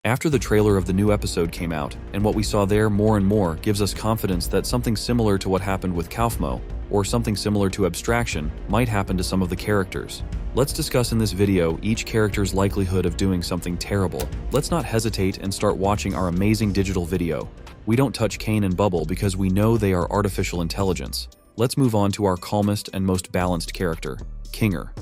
After the trailer of the new episode came out, and what we saw there more and more gives us confidence that something similar to what happened with Kaufmo, or something similar to Abstraction, might happen to some of the characters. Let's discuss in this video each character's likelihood of doing something terrible. Let's not hesitate and start watching our amazing digital video. We don't touch Kane and Bubble because we know they are artificial intelligence. Let's move on to our calmest and most balanced character, Kinger.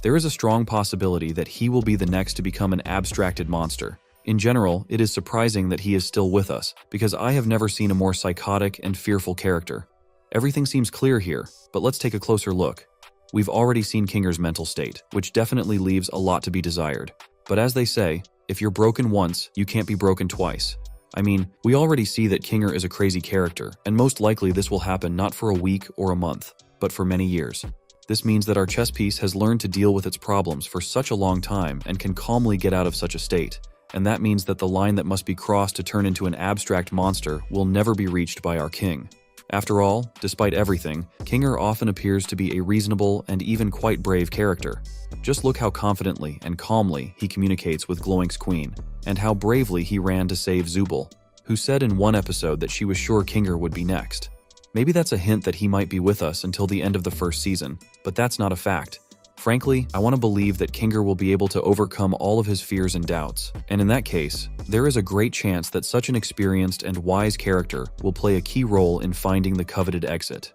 There is a strong possibility that he will be the next to become an abstracted monster. In general, it is surprising that he is still with us, because I have never seen a more psychotic and fearful character. Everything seems clear here, but let's take a closer look. We've already seen Kinger's mental state, which definitely leaves a lot to be desired. But as they say, if you're broken once, you can't be broken twice. I mean, we already see that Kinger is a crazy character, and most likely this will happen not for a week or a month, but for many years. This means that our chess piece has learned to deal with its problems for such a long time and can calmly get out of such a state. And that means that the line that must be crossed to turn into an abstract monster will never be reached by our king. After all, despite everything, Kinger often appears to be a reasonable and even quite brave character. Just look how confidently and calmly he communicates with Glowing's queen, and how bravely he ran to save Zubal, who said in one episode that she was sure Kinger would be next. Maybe that's a hint that he might be with us until the end of the first season, but that's not a fact. Frankly, I want to believe that Kinger will be able to overcome all of his fears and doubts, and in that case, there is a great chance that such an experienced and wise character will play a key role in finding the coveted exit.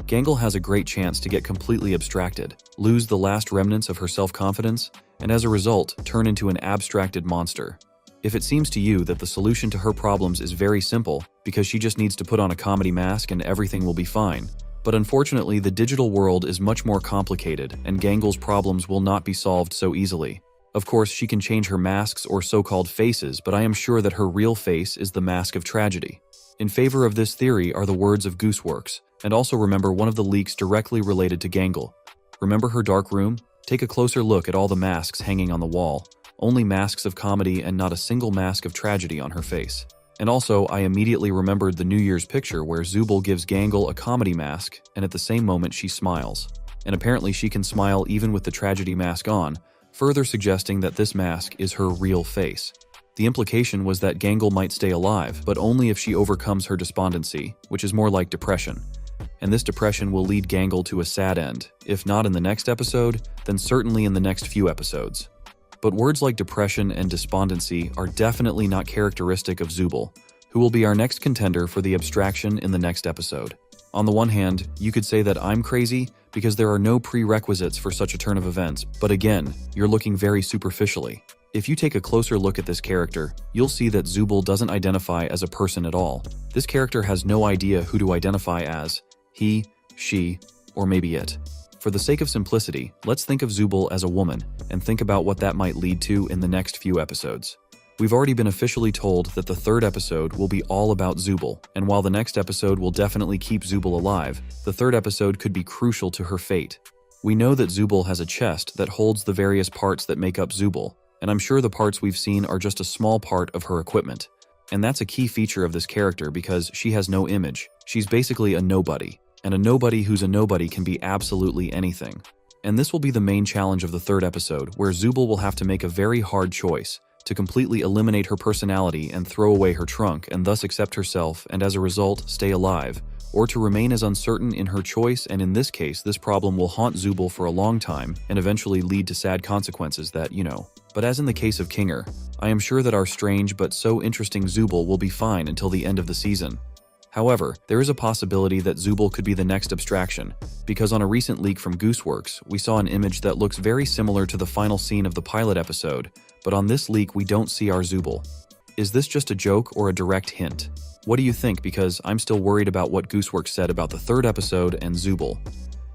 Gangle has a great chance to get completely abstracted, lose the last remnants of her self-confidence, and as a result, turn into an abstracted monster. If it seems to you that the solution to her problems is very simple, because she just needs to put on a comedy mask and everything will be fine, but unfortunately, the digital world is much more complicated, and Gangle's problems will not be solved so easily. Of course, she can change her masks or so-called faces, but I am sure that her real face is the mask of tragedy. In favor of this theory are the words of Gooseworx, and also remember one of the leaks directly related to Gangle. Remember her dark room? Take a closer look at all the masks hanging on the wall. Only masks of comedy and not a single mask of tragedy on her face. And also, I immediately remembered the New Year's picture where Zubal gives Gangle a comedy mask, and at the same moment she smiles. And apparently she can smile even with the tragedy mask on, further suggesting that this mask is her real face. The implication was that Gangle might stay alive, but only if she overcomes her despondency, which is more like depression. And this depression will lead Gangle to a sad end, if not in the next episode, then certainly in the next few episodes. But words like depression and despondency are definitely not characteristic of Zubal, who will be our next contender for the abstraction in the next episode. On the one hand, you could say that I'm crazy because there are no prerequisites for such a turn of events, but again, you're looking very superficially. If you take a closer look at this character, you'll see that Zubal doesn't identify as a person at all. This character has no idea who to identify as, he, she, or maybe it. For the sake of simplicity, let's think of Zubal as a woman, and think about what that might lead to in the next few episodes. We've already been officially told that the third episode will be all about Zubal, and while the next episode will definitely keep Zubal alive, the third episode could be crucial to her fate. We know that Zubal has a chest that holds the various parts that make up Zubal, and I'm sure the parts we've seen are just a small part of her equipment. And that's a key feature of this character because she has no image. She's basically a nobody. And a nobody who's a nobody can be absolutely anything. And this will be the main challenge of the third episode, where Zubal will have to make a very hard choice to completely eliminate her personality and throw away her trunk and thus accept herself and as a result stay alive, or to remain as uncertain in her choice, and in this case this problem will haunt Zubal for a long time and eventually lead to sad consequences that, you know. But as in the case of Kinger, I am sure that our strange but so interesting Zubal will be fine until the end of the season. However, there is a possibility that Zubal could be the next abstraction, because on a recent leak from Gooseworx, we saw an image that looks very similar to the final scene of the pilot episode, but on this leak we don't see our Zubal. Is this just a joke or a direct hint? What do you think, because I'm still worried about what Gooseworx said about the third episode and Zubal.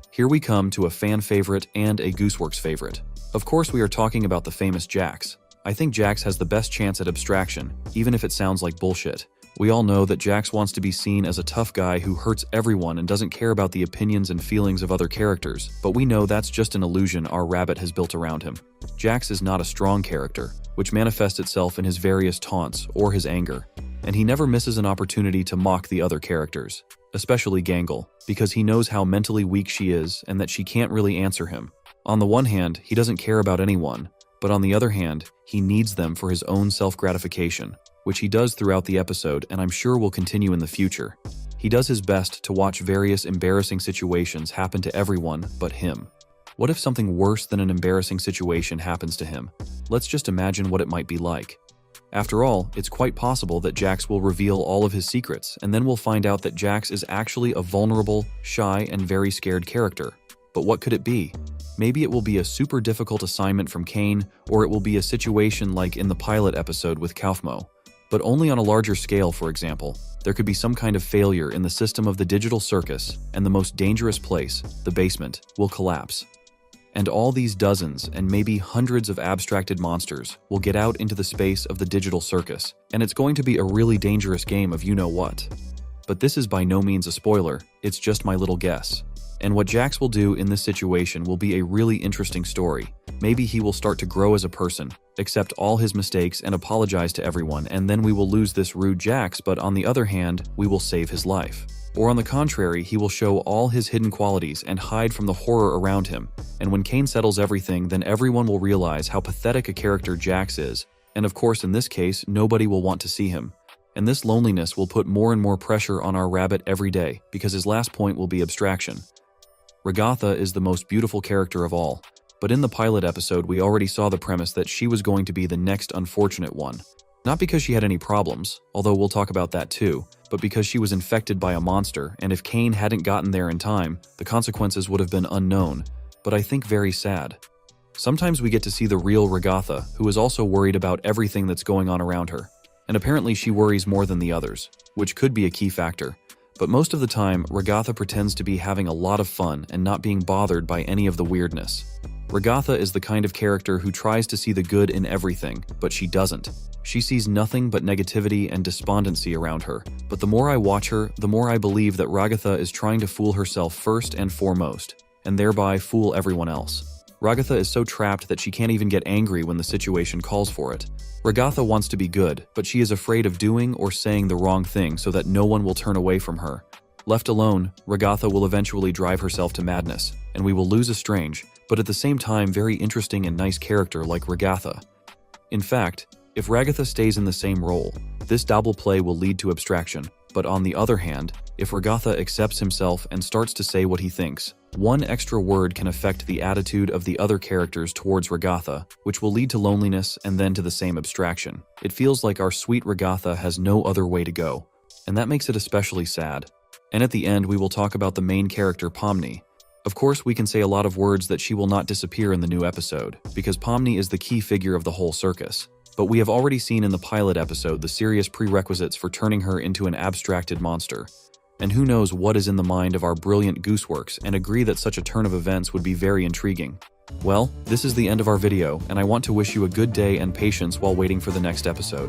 Here we come to a fan favorite and a Gooseworx favorite. Of course we are talking about the famous Jax. I think Jax has the best chance at abstraction, even if it sounds like bullshit. We all know that Jax wants to be seen as a tough guy who hurts everyone and doesn't care about the opinions and feelings of other characters, but we know that's just an illusion our rabbit has built around him. Jax is not a strong character, which manifests itself in his various taunts or his anger, and he never misses an opportunity to mock the other characters, especially Gangle, because he knows how mentally weak she is and that she can't really answer him. On the one hand, he doesn't care about anyone, But on the other hand, he needs them for his own self-gratification, which he does throughout the episode and I'm sure will continue in the future. He does his best to watch various embarrassing situations happen to everyone but him. What if something worse than an embarrassing situation happens to him? Let's just imagine what it might be like. After all, it's quite possible that Jax will reveal all of his secrets, and then we'll find out that Jax is actually a vulnerable, shy, and very scared character. But what could it be? Maybe it will be a super difficult assignment from Kane, or it will be a situation like in the pilot episode with Kaufmo. But only on a larger scale, for example. There could be some kind of failure in the system of the digital circus, and the most dangerous place, the basement, will collapse. And all these dozens and maybe hundreds of abstracted monsters will get out into the space of the digital circus, and it's going to be a really dangerous game of you-know-what. But this is by no means a spoiler, it's just my little guess. And what Jax will do in this situation will be a really interesting story. Maybe he will start to grow as a person, accept all his mistakes and apologize to everyone, and then we will lose this rude Jax, but on the other hand, we will save his life. Or on the contrary, he will show all his hidden qualities and hide from the horror around him. And when Kane settles everything, then everyone will realize how pathetic a character Jax is. And of course, in this case, nobody will want to see him. And this loneliness will put more and more pressure on our rabbit every day, because his last point will be abstraction. Ratha is the most beautiful character of all, but in the pilot episode we already saw the premise that she was going to be the next unfortunate one. Not because she had any problems, although we'll talk about that too, but because she was infected by a monster, and if Kane hadn't gotten there in time, the consequences would have been unknown, but I think very sad. Sometimes we get to see the real Ratha, who is also worried about everything that's going on around her, and apparently she worries more than the others, which could be a key factor. But most of the time, Ratha pretends to be having a lot of fun and not being bothered by any of the weirdness. Ratha is the kind of character who tries to see the good in everything, but she doesn't. She sees nothing but negativity and despondency around her. But the more I watch her, the more I believe that Ratha is trying to fool herself first and foremost, and thereby fool everyone else. Ratha is so trapped that she can't even get angry when the situation calls for it. Ratha wants to be good, but she is afraid of doing or saying the wrong thing so that no one will turn away from her. Left alone, Ratha will eventually drive herself to madness, and we will lose a strange, but at the same time very interesting and nice character like Ratha. In fact, if Ratha stays in the same role, this double play will lead to abstraction, but on the other hand, if Ratha accepts himself and starts to say what he thinks, one extra word can affect the attitude of the other characters towards Ratha, which will lead to loneliness and then to the same abstraction. It feels like our sweet Ratha has no other way to go, and that makes it especially sad. And at the end, we will talk about the main character, Pomni. Of course, we can say a lot of words that she will not disappear in the new episode, because Pomni is the key figure of the whole circus. But we have already seen in the pilot episode the serious prerequisites for turning her into an abstracted monster. And who knows what is in the mind of our brilliant Gooseworx, and agree that such a turn of events would be very intriguing. Well, this is the end of our video, and I want to wish you a good day and patience while waiting for the next episode.